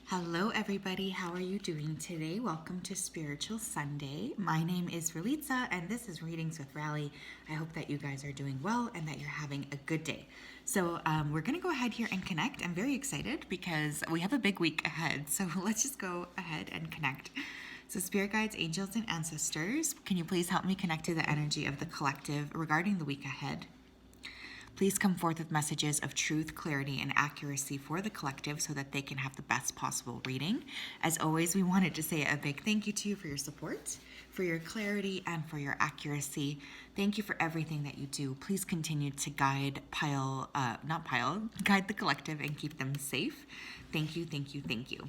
Hello everybody, how are you doing today? Welcome to Spiritual Sunday. My name is Ralitza and this is Readings with Rally. I hope that you guys are doing well and that you're having a good day. So we're going to go ahead here and connect. I'm very excited because we have a big week ahead. So let's just go ahead and connect. So spirit guides, angels, and ancestors, can you please help me connect to the energy of the collective regarding the week ahead? Please come forth with messages of truth, clarity, and accuracy for the collective so that they can have the best possible reading. As always, we wanted to say a big thank you to you for your support, for your clarity, and for your accuracy. Thank you for everything that you do. Please continue to guide guide the collective and keep them safe. Thank you, thank you, thank you.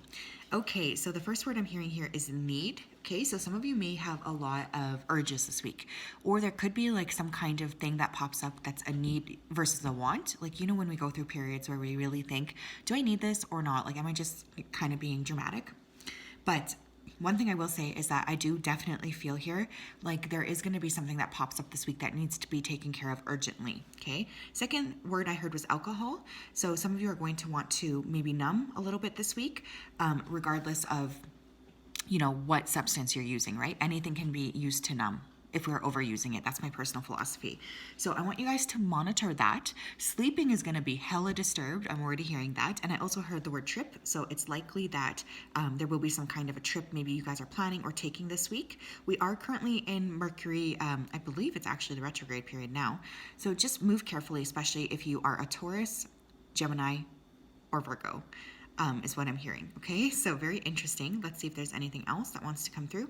Okay, so the first word I'm hearing here is need. Okay, so some of you may have a lot of urges this week, or there could be like some kind of thing that pops up that's a need versus a want. Like, you know, when we go through periods where we really think, do I need this or not? Like, am I just kind of being dramatic? But one thing I will say is that I do definitely feel here like there is going to be something that pops up this week that needs to be taken care of urgently. Okay. Second word I heard was alcohol. So some of you are going to want to maybe numb a little bit this week, regardless of what substance you're using, right? Anything can be used to numb if we're overusing it. That's my personal philosophy. So I want you guys to monitor that. Sleeping is going to be hella disturbed. I'm already hearing that. And I also heard the word trip. So it's likely that there will be some kind of a trip maybe you guys are planning or taking this week. We are currently in Mercury. I believe it's actually the retrograde period now. So just move carefully, especially if you are a Taurus, Gemini, or Virgo. Is what I'm hearing. Okay, so very interesting. Let's see if there's anything else that wants to come through.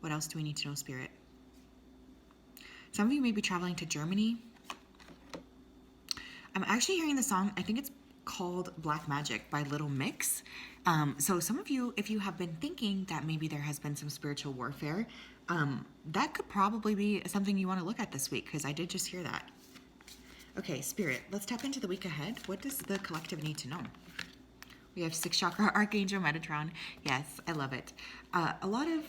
What else do we need to know, Spirit? Some of you may be traveling to Germany. I'm actually hearing the song, I think it's called Black Magic by Little Mix. So some of you, if you have been thinking that maybe there has been some spiritual warfare, that could probably be something you want to look at this week, because I did just hear that. Okay, Spirit, let's tap into the week ahead. What does the collective need to know? We have 6th chakra, Archangel Metatron. Yes, I love it. A lot of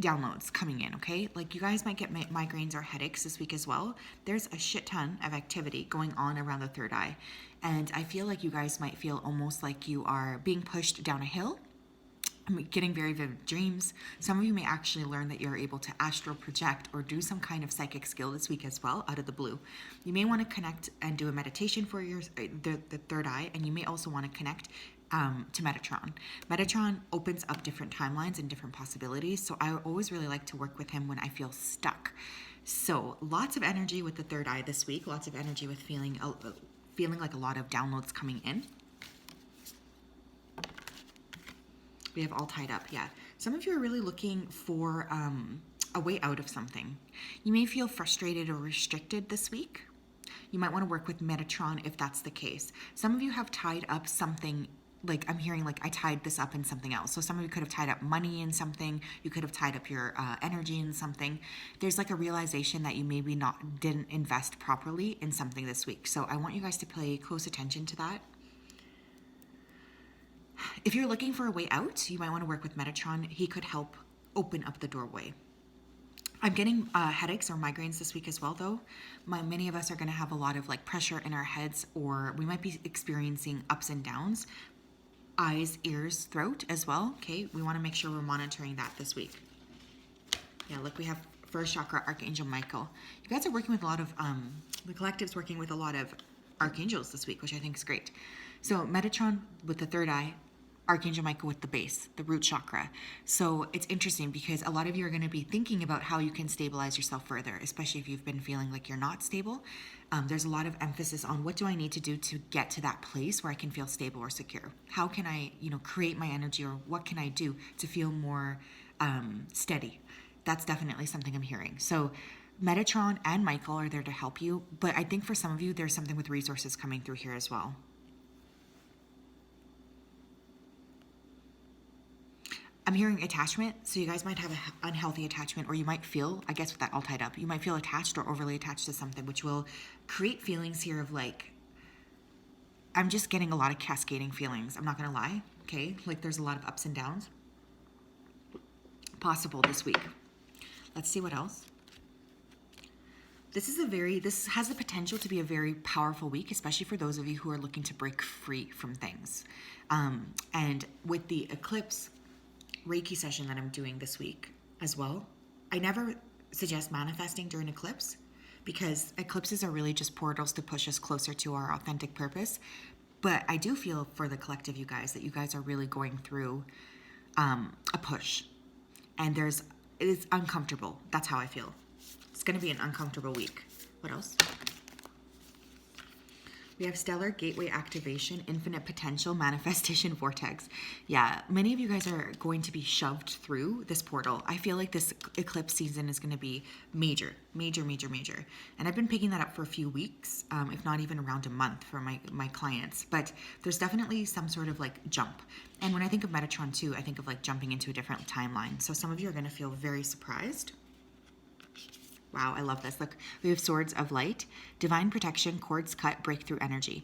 downloads coming in, okay? Like, you guys might get migraines or headaches this week as well. There's a shit ton of activity going on around the third eye. And I feel like you guys might feel almost like you are being pushed down a hill. I'm getting very vivid dreams. Some of you may actually learn that you're able to astral project or do some kind of psychic skill this week as well, out of the blue. You may want to connect and do a meditation for the third eye, and you may also want to connect to Metatron. Metatron opens up different timelines and different possibilities, so I always really like to work with him when I feel stuck. So lots of energy with the third eye this week, lots of energy with feeling like a lot of downloads coming in. We have all tied up, yeah. Some of you are really looking for a way out of something. You may feel frustrated or restricted this week. You might want to work with Metatron if that's the case. Some of you have tied up something, like I'm hearing like I tied this up in something else. So some of you could have tied up money in something. You could have tied up your energy in something. There's like a realization that you maybe didn't invest properly in something this week. So I want you guys to pay close attention to that. If you're looking for a way out, you might want to work with Metatron. He could help open up the doorway. I'm getting headaches or migraines this week as well, though. Many of us are going to have a lot of like pressure in our heads, or we might be experiencing ups and downs. Eyes, ears, throat as well. Okay, we want to make sure we're monitoring that this week. Yeah, look, we have 1st chakra, Archangel Michael. You guys are working with a lot of, the collective's working with a lot of archangels this week, which I think is great. So Metatron with the third eye, Archangel Michael with the base, the root chakra. So it's interesting because a lot of you are going to be thinking about how you can stabilize yourself further, especially if you've been feeling like you're not stable. There's a lot of emphasis on what do I need to do to get to that place where I can feel stable or secure? How can I, create my energy, or what can I do to feel more steady? That's definitely something I'm hearing. So Metatron and Michael are there to help you, but I think for some of you, there's something with resources coming through here as well. I'm hearing attachment, so you guys might have an unhealthy attachment, or you might feel, I guess with that all tied up, you might feel attached or overly attached to something, which will create feelings here of like, I'm just getting a lot of cascading feelings. I'm not going to lie, okay? Like there's a lot of ups and downs possible this week. Let's see what else. This has the potential to be a very powerful week, especially for those of you who are looking to break free from things. And with the eclipse Reiki session that I'm doing this week as well, I never suggest manifesting during eclipse because eclipses are really just portals to push us closer to our authentic purpose. But I do feel for the collective, you guys, that you guys are really going through a push. And it's uncomfortable. That's how I feel. It's going to be an uncomfortable week. What else? We have stellar gateway activation, infinite potential, manifestation vortex. Yeah, many of you guys are going to be shoved through this portal. I feel like this eclipse season is going to be major, major, major, major. And I've been picking that up for a few weeks, if not even around a month for my clients. But there's definitely some sort of like jump. And when I think of Metatron too, I think of like jumping into a different timeline. So some of you are going to feel very surprised. Wow, I love this. Look, we have Swords of Light, Divine Protection, Cords Cut, Breakthrough Energy.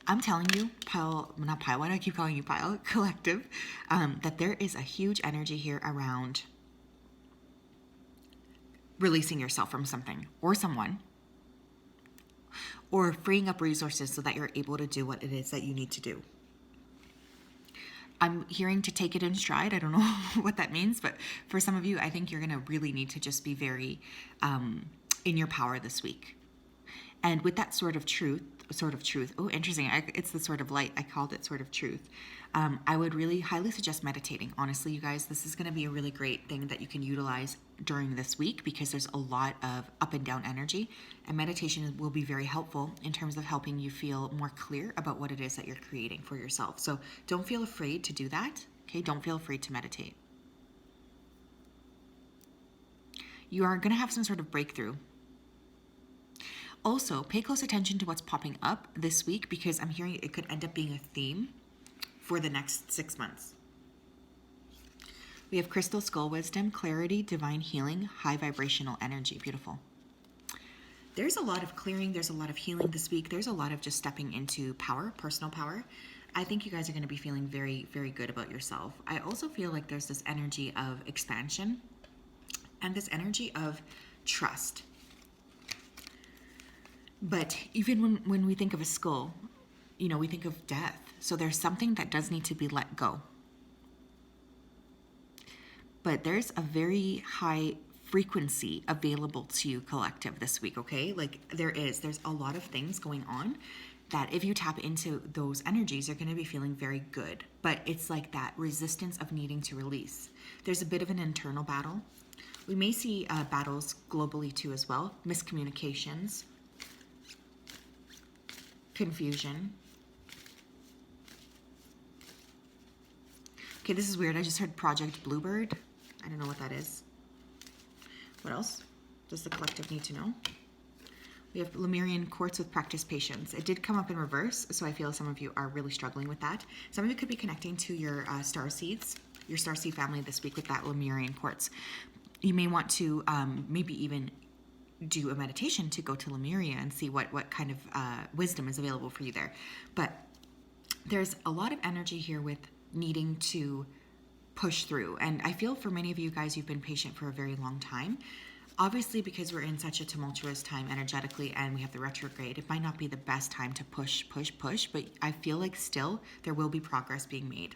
I'm telling you, why do I keep calling you Pile? Collective, that there is a huge energy here around releasing yourself from something or someone, or freeing up resources so that you're able to do what it is that you need to do. I'm hearing to take it in stride. I don't know what that means, but for some of you, I think you're going to really need to just be very in your power this week. And with that sword of truth, oh, interesting. It's the sword of light. I called it sword of truth. I would really highly suggest meditating. Honestly, you guys, this is going to be a really great thing that you can utilize during this week because there's a lot of up and down energy, and meditation will be very helpful in terms of helping you feel more clear about what it is that you're creating for yourself. So don't feel afraid to do that. Okay, don't feel afraid to meditate. You are going to have some sort of breakthrough. Also, pay close attention to what's popping up this week because I'm hearing it could end up being a theme for the next 6 months. We have Crystal Skull Wisdom, Clarity, Divine Healing, High Vibrational Energy. Beautiful. There's a lot of clearing. There's a lot of healing this week. There's a lot of just stepping into power, personal power. I think you guys are going to be feeling very, very good about yourself. I also feel like there's this energy of expansion and this energy of trust. But even when we think of a skull, we think of death. So there's something that does need to be let go. But there's a very high frequency available to you, collective, this week, okay? Like there's a lot of things going on that if you tap into those energies, you're going to be feeling very good. But it's like that resistance of needing to release. There's a bit of an internal battle. We may see battles globally too as well. Miscommunications. Confusion. Okay, this is weird. I just heard Project Bluebird. I don't know what that is. What else does the collective need to know? We have Lemurian Quartz with Practice Patience. It did come up in reverse, so I feel some of you are really struggling with that. Some of you could be connecting to your starseed family this week with that Lemurian Quartz. You may want to maybe even do a meditation to go to Lemuria and see what kind of wisdom is available for you there. But there's a lot of energy here with needing to push through. And I feel for many of you guys, you've been patient for a very long time. Obviously, because we're in such a tumultuous time energetically and we have the retrograde, it might not be the best time to push, but I feel like still there will be progress being made.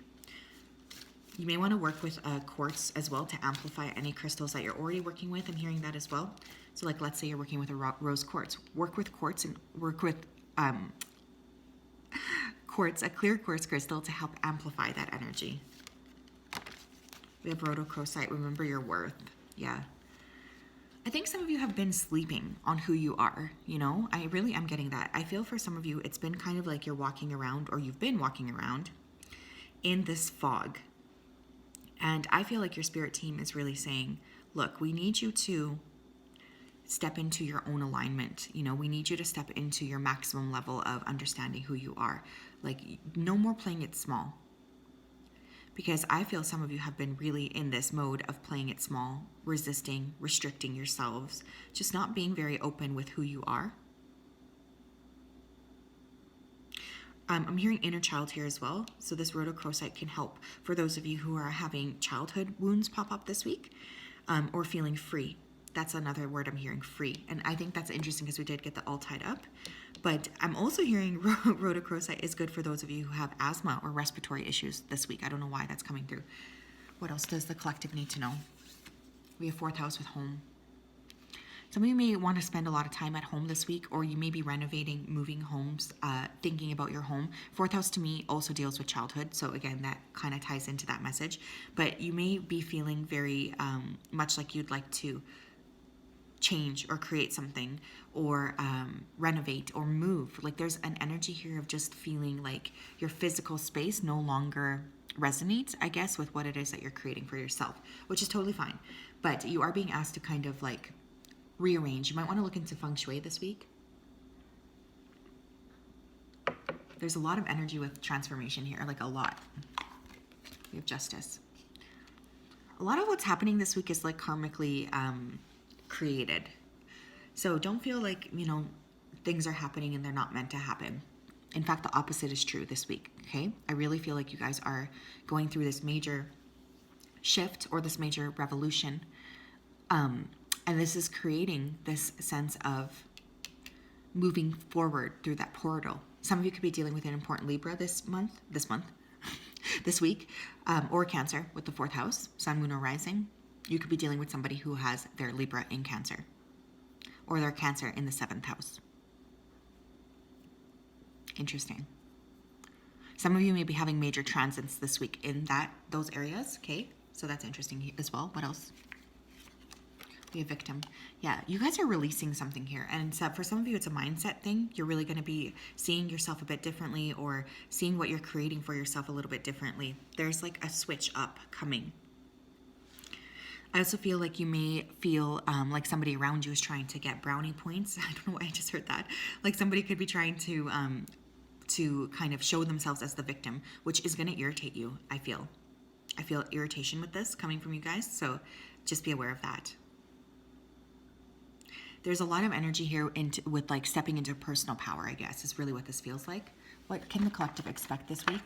You may want to work with quartz as well to amplify any crystals that you're already working with. I'm hearing that as well. So like, let's say you're working with a rose quartz. Work with quartz and work with quartz, a clear quartz crystal to help amplify that energy. We have rhodochrosite, remember your worth. Yeah. I think some of you have been sleeping on who you are, I really am getting that. I feel for some of you, it's been kind of like you're walking around, or you've been walking around in this fog. And I feel like your spirit team is really saying, look, we need you to step into your own alignment. We need you to step into your maximum level of understanding who you are. Like, no more playing it small. Because I feel some of you have been really in this mode of playing it small, resisting, restricting yourselves, just not being very open with who you are. I'm hearing inner child here as well. So this rhodochrosite can help for those of you who are having childhood wounds pop up this week, or feeling free. That's another word I'm hearing, free. And I think that's interesting because we did get the all tied up. But I'm also hearing rhodochrosite is good for those of you who have asthma or respiratory issues this week. I don't know why that's coming through. What else does the collective need to know? We have 4th house with home. Some of you may want to spend a lot of time at home this week, or you may be renovating, moving homes, thinking about your home. 4th house to me also deals with childhood. So again, that kind of ties into that message. But you may be feeling very much like you'd like to change or create something or renovate or move. Like there's an energy here of just feeling like your physical space no longer resonates, I guess, with what it is that you're creating for yourself, which is totally fine. But you are being asked to kind of like rearrange. You might want to look into feng shui this week. There's a lot of energy with transformation here, like a lot. We have justice. A lot of what's happening this week is like karmically created. So don't feel like, you know, things are happening and they're not meant to happen. In fact, the opposite is true this week, okay? I really feel like you guys are going through this major shift or this major revolution. And this is creating this sense of moving forward through that portal. Some of you could be dealing with an important Libra this week, or Cancer with the 4th house, Sun, Moon, or Rising. You could be dealing with somebody who has their Libra in Cancer or their Cancer in the 7th house. Interesting. Some of you may be having major transits this week in those areas, okay? So that's interesting as well. What else? We have victim. Yeah, you guys are releasing something here. And so for some of you, it's a mindset thing. You're really going to be seeing yourself a bit differently or seeing what you're creating for yourself a little bit differently. There's like a switch up coming. I also feel like you may feel like somebody around you is trying to get brownie points. I don't know why I just heard that. Like somebody could be trying to kind of show themselves as the victim, which is going to irritate you, I feel. I feel irritation with this coming from you guys, so just be aware of that. There's a lot of energy here with like stepping into personal power, I guess, is really what this feels like. What can the collective expect this week?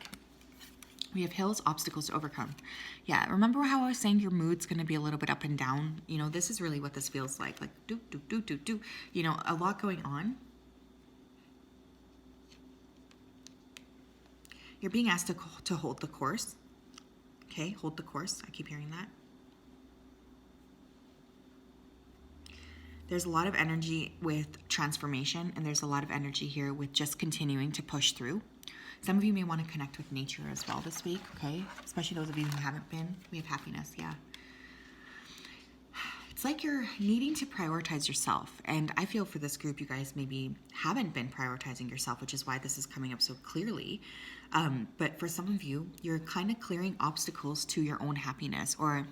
We have hills, obstacles to overcome. Yeah, remember how I was saying your mood's going to be a little bit up and down? You know, this is really what this feels like. Like, do. You know, a lot going on. You're being asked to hold the course. Okay, hold the course. I keep hearing that. There's a lot of energy with transformation, and there's a lot of energy here with just continuing to push through. Some of you may want to connect with nature as well this week, okay? Especially those of you who haven't been. We have happiness, yeah. It's like you're needing to prioritize yourself. And I feel for this group, you guys maybe haven't been prioritizing yourself, which is why this is coming up so clearly. But for some of you, you're kind of clearing obstacles to your own happiness, or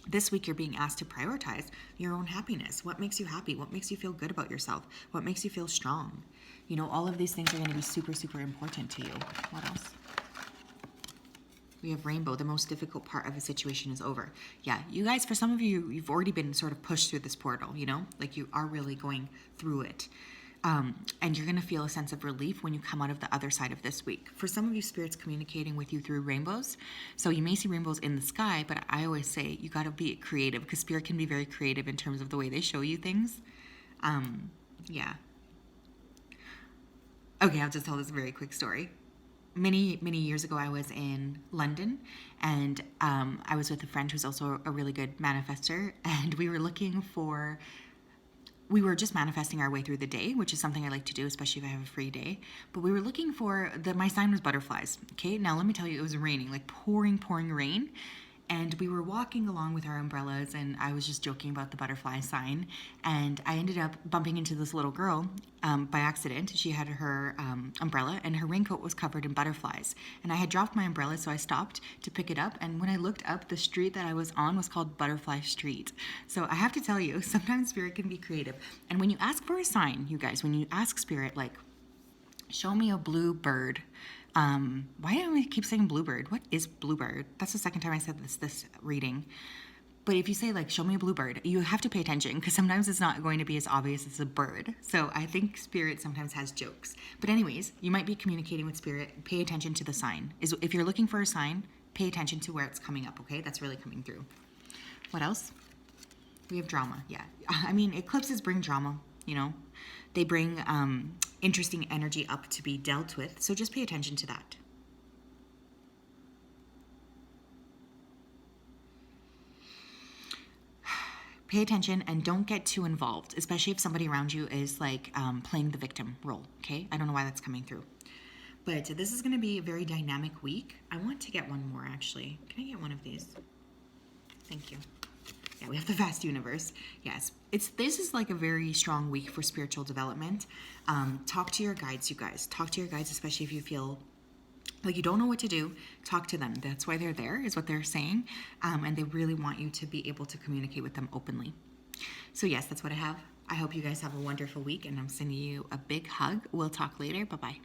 this week you're being asked to prioritize your own happiness. What makes you happy? What makes you feel good about yourself? What makes you feel strong? You know, all of these things are going to be super, super important to you. What else? We have rainbow. The most difficult part of a situation is over. Yeah, you guys, for some of you, you've already been sort of pushed through this portal, you know? Like you are really going through it. And you're going to feel a sense of relief when you come out of the other side of this week. For some of you, Spirit's communicating with you through rainbows. So you may see rainbows in the sky, but I always say you got to be creative, because Spirit can be very creative in terms of the way they show you things. Yeah. Okay, I'll just tell this very quick story. Many years ago, I was in London, and I was with a friend who's also a really good manifester, and we were just manifesting our way through the day, which is something I like to do, especially if I have a free day. But we were looking for my sign was butterflies. Okay, now let me tell you, it was raining, like pouring rain. And we were walking along with our umbrellas, and I was just joking about the butterfly sign. And I ended up bumping into this little girl by accident. She had her umbrella, and her raincoat was covered in butterflies. And I had dropped my umbrella, so I stopped to pick it up. And when I looked up, the street that I was on was called Butterfly Street. So I have to tell you, sometimes Spirit can be creative. And when you ask for a sign, you guys, when you ask Spirit, like, show me a blue bird. Why do I keep saying bluebird? What is bluebird? That's the second time I said this reading. But if you say, like, show me a bluebird, you have to pay attention, because sometimes it's not going to be as obvious as a bird. So I think Spirit sometimes has jokes. But anyways, you might be communicating with Spirit. Pay attention to the sign. If you're looking for a sign, pay attention to where it's coming up, okay? That's really coming through. What else? We have drama, yeah. I mean, eclipses bring drama, you know. They bring interesting energy up to be dealt with, so just pay attention to that. Pay attention and don't get too involved, especially if somebody around you is like playing the victim role, okay? I don't know why that's coming through. But this is going to be a very dynamic week. I want to get one more, actually. Can I get one of these? Thank you. Yeah, we have the vast universe. Yes, this is like a very strong week for spiritual development. Talk to your guides, you guys. Talk to your guides, especially if you feel like you don't know what to do. Talk to them. That's why they're there, is what they're saying. And they really want you to be able to communicate with them openly. So yes, that's what I have. I hope you guys have a wonderful week, and I'm sending you a big hug. We'll talk later. Bye-bye.